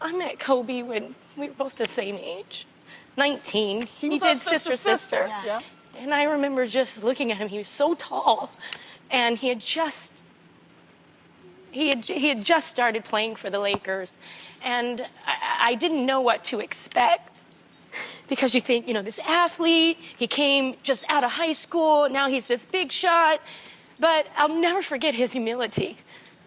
I met Kobe when we were both the same age, 19. He did sister. Yeah. And I remember just looking at him. He was so tall, and he had just started playing for the Lakers, and I didn't know what to expect. Because you think, this athlete, he came just out of high school, now he's this big shot. But I'll never forget his humility.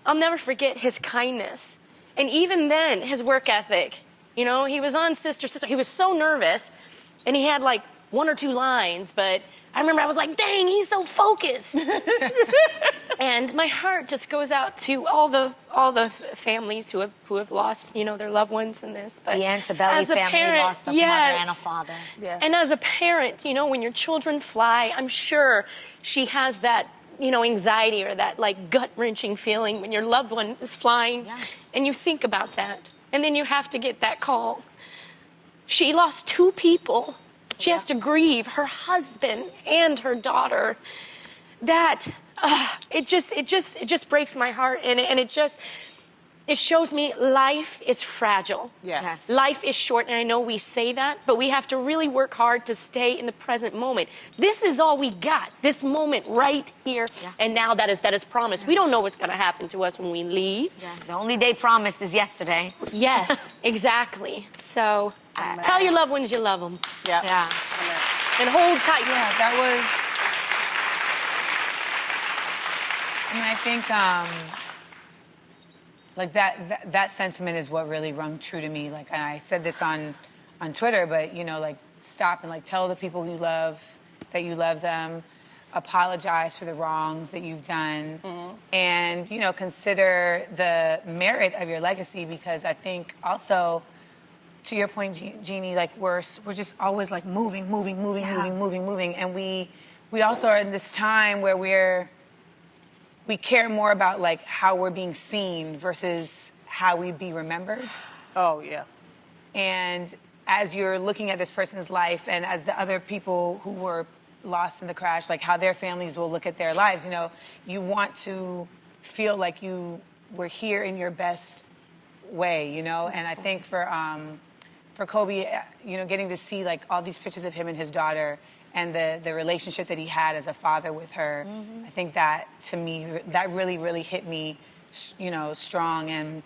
I'll never forget his kindness. And even then, his work ethic. He was on Sister. He was so nervous, and he had like 1 or 2 lines, but I remember I was like, dang, he's so focused. And my heart just goes out to all the families who have lost, their loved ones in this. But the Antebelli family lost a mother and a father. Yeah. And as a parent, when your children fly, I'm sure she has that, anxiety or that like gut-wrenching feeling when your loved one is flying. Yeah. And you think about that. And then you have to get that call. She lost 2 people. She has to grieve her husband and her daughter. That it just breaks my heart, and it shows me life is fragile. Yes. Life is short, and I know we say that, but we have to really work hard to stay in the present moment. This is all we got. This moment right here and now that is promised. Yeah. We don't know what's going to happen to us when we leave. Yeah. The only day promised is yesterday. Yes, exactly. So tell your loved ones you love them. Yeah. And hold tight. Yeah, that was. I think like that sentiment is what really rung true to me. Like, and I said this on Twitter, but like stop and like tell the people you love that you love them, apologize for the wrongs that you've done, and consider the merit of your legacy, because I think also, to your point, Jeannie, like we're just always like moving, and we also are in this time where we care more about like how we're being seen versus how we be remembered. Oh, yeah. And as you're looking at this person's life, and as the other people who were lost in the crash, like how their families will look at their lives, you want to feel like you were here in your best way, And I think for Kobe, getting to see like all these pictures of him and his daughter, and the relationship that he had as a father with her, I think that, to me, that really, really hit me, strong. And,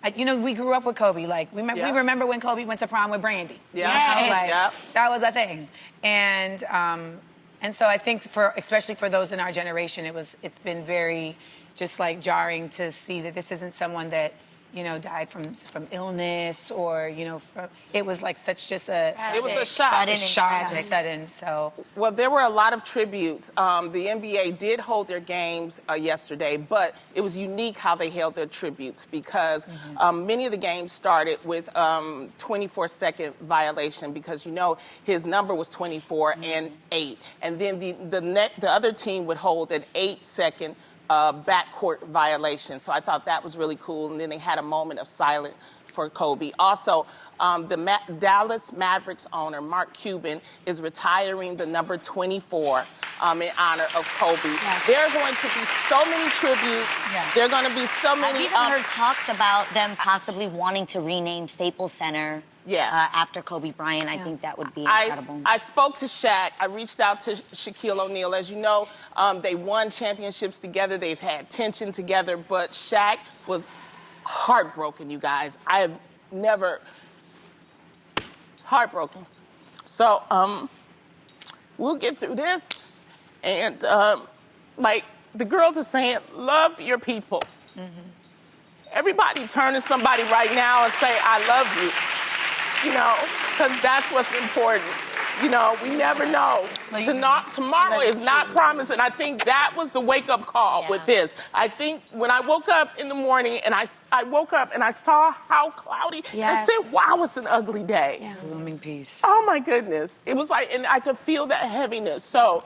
we grew up with Kobe. Like, we remember when Kobe went to prom with Brandy. Yeah. That was a thing. And so I think especially for those in our generation, it's been very just like jarring to see that this isn't someone that, died from illness or, it was like such just it was a shock. Sudden. So, well, there were a lot of tributes. The NBA did hold their games yesterday, but it was unique how they held their tributes because many of the games started with 24-second violation because, his number was 24 and 8. And then the other team would hold an 8-second backcourt violation. So I thought that was really cool. And then they had a moment of silence for Kobe. Also, the Dallas Mavericks owner, Mark Cuban, is retiring the number 24 in honor of Kobe. Yes. There are going to be so many tributes. Yeah. There are going to be so many... I've even heard talks about them possibly wanting to rename Staples Center after Kobe Bryant. I think that would be incredible. I spoke to Shaq. I reached out to Shaquille O'Neal. As you know, they won championships together. They've had tension together. But Shaq was heartbroken, you guys. I have never... Heartbroken. So, we'll get through this. And, the girls are saying, love your people. Everybody turn to somebody right now and say, I love you. Because that's what's important. We never know. Tomorrow is not promised, and I think that was the wake-up call with this. I think when I woke up in the morning and I woke up and I saw how cloudy, I said, wow, it's an ugly day. Yeah. Blooming peace. Oh, my goodness. It was like, and I could feel that heaviness. So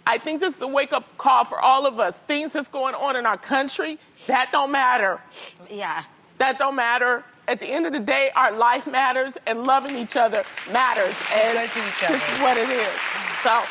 I think this is a wake-up call for all of us. Things that's going on in our country, that don't matter. Yeah. That don't matter. At the end of the day, our life matters and loving each other matters. And good to each other. This is what it is. So